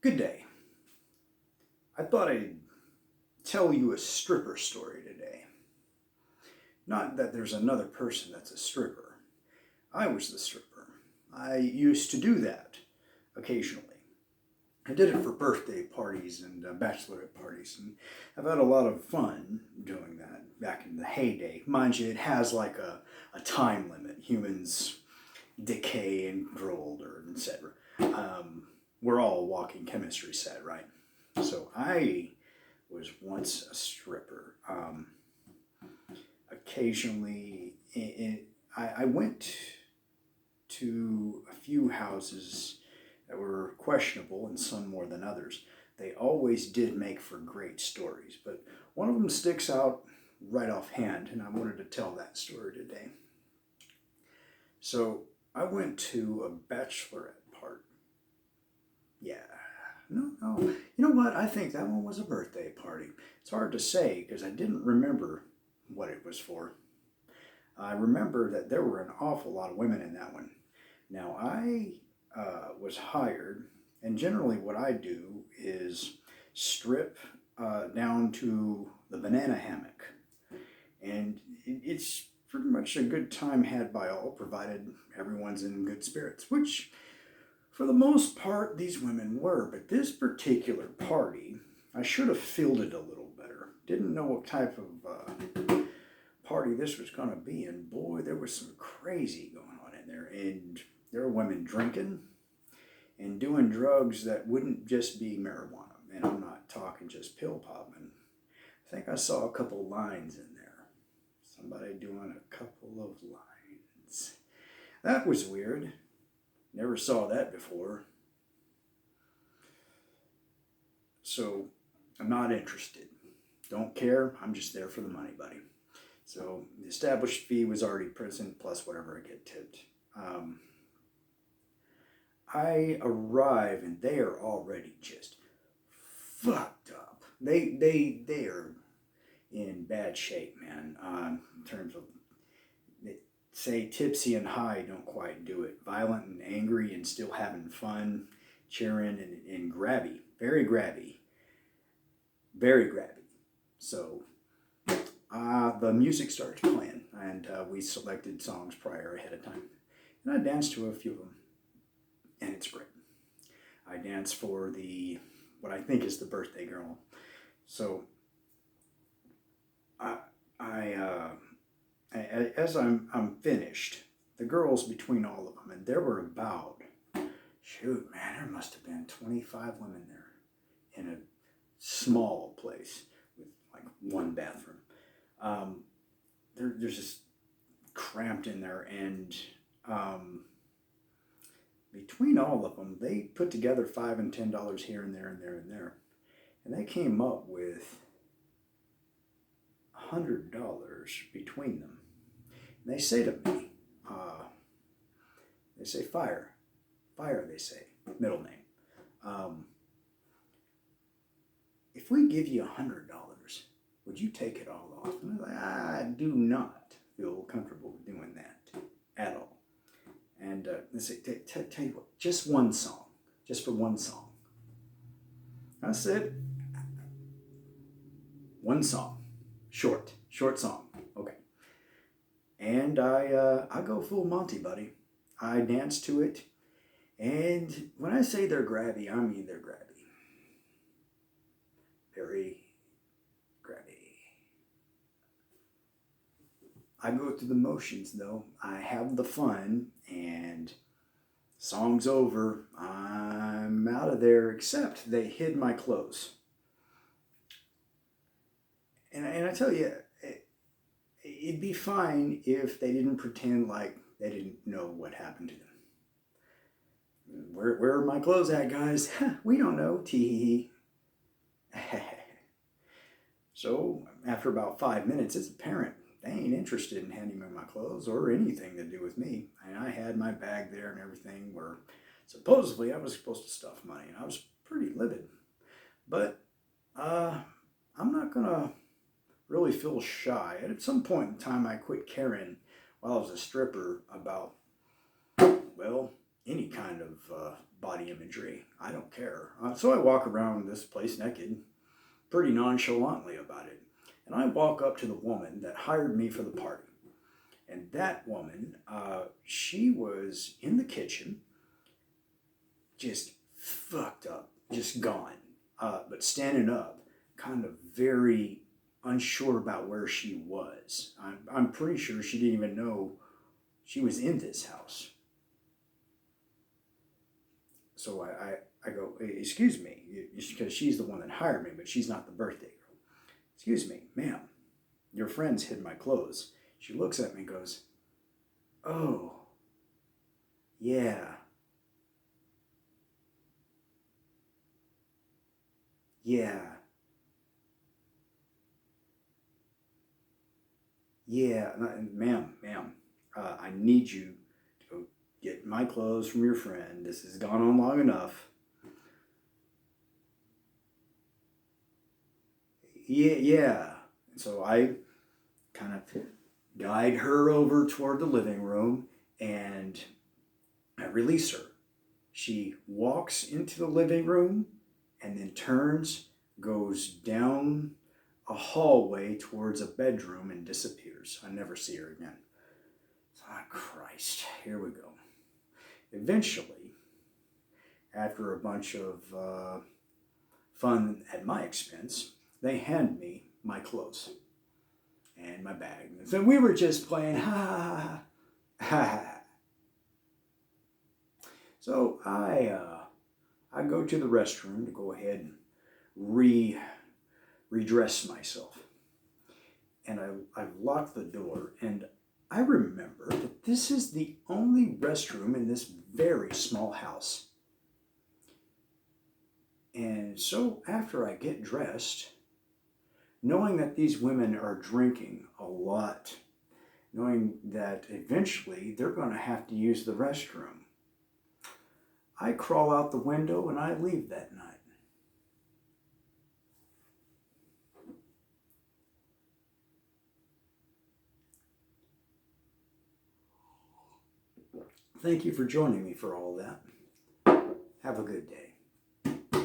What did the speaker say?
Good day. I thought I'd tell you a stripper story today. Not that there's another person that's a stripper. I was the stripper. I used to do that occasionally. I did it for birthday parties and bachelorette parties, and I've had a lot of fun doing that back in the heyday. Mind you, it has like a time limit. Humans decay and grow older, etc. We're all a walking chemistry set, right? So I was once a stripper. Occasionally, I went to a few houses that were questionable and some more than others. They always did make for great stories, but one of them sticks out right offhand, and I wanted to tell that story today. So I went to a bachelorette party. Yeah. No. You know what? I think that one was a birthday party. It's hard to say because I didn't remember what it was for. I remember that there were an awful lot of women in that one. Now, I was hired, and generally what I do is strip down to the banana hammock. And it's pretty much a good time had by all, provided everyone's in good spirits, which for the most part these women were. But this particular party, I should have fielded a little better. Didn't know what type of party this was going to be, and boy, there was some crazy going on in there. And there were women drinking and doing drugs that wouldn't just be marijuana. And I'm not talking just pill popping. I think I saw a couple lines in there. Somebody doing a couple of lines. That was weird. Never saw that before. So I'm not interested. Don't care. I'm just there for the money, buddy. So the established fee was already present, plus whatever I get tipped. I arrive and they are already just fucked up. They are in bad shape, man. In terms of, say, tipsy and high don't quite do it. Violent and angry and still having fun, cheering and grabby. Very grabby. Very grabby. So the music starts playing, and we selected songs prior ahead of time. And I danced to a few of them, and it's great. I danced for what I think is the birthday girl. So as I'm finished, the girls between all of them, and there were about, shoot, man, there must have been 25 women there in a small place with like one bathroom. There's just cramped in there, and between all of them, they put together $5 and $10 here and there and there and there, and they came up with $100 between them. And they say to me, they say fire, they say, middle name. If we give you $100, would you take it all off? And I was like, I do not feel comfortable doing that at all. And they say, tell you what, just one song, just for one song. I said, one song, short song, okay. And I go full Monty, buddy. I dance to it, and when I say they're grabby, I mean they're grabby. Very grabby. I go through the motions, though. I have the fun, and song's over. I'm out of there, except they hid my clothes. And I tell you, it'd be fine if they didn't pretend like they didn't know what happened to them. Where are my clothes at, guys? We don't know. Tee. So after about 5 minutes, it's apparent they ain't interested in handing me my clothes or anything to do with me. And I had my bag there and everything, where supposedly I was supposed to stuff money, and I was pretty livid. But I'm not gonna really feel shy. And at some point in time, I quit caring while I was a stripper about, well, any kind of body imagery. I don't care. So I walk around this place naked, pretty nonchalantly about it. And I walk up to the woman that hired me for the party. And that woman, she was in the kitchen, just fucked up, just gone, but standing up, kind of very unsure about where she was. I'm pretty sure she didn't even know she was in this house. So I go, hey, excuse me, because she's the one that hired me, but she's not the birthday girl. Excuse me, ma'am, your friends hid my clothes. She looks at me and goes, oh, yeah, yeah, yeah, ma'am, I need you to go get my clothes from your friend. This has gone on long enough. Yeah, yeah. So I kind of guide her over toward the living room and I release her. She walks into the living room and then turns, goes down a hallway towards a bedroom and disappears. I never see her again. Oh, Christ, here we go. Eventually, after a bunch of fun at my expense, they hand me my clothes and my bag. And so we were just playing, ha ha ha. So I go to the restroom to go ahead and redress myself. And I lock the door, and I remember that this is the only restroom in this very small house. And so after I get dressed, knowing that these women are drinking a lot, knowing that eventually they're going to have to use the restroom, I crawl out the window and I leave that night. Thank you for joining me for all that. Have a good day.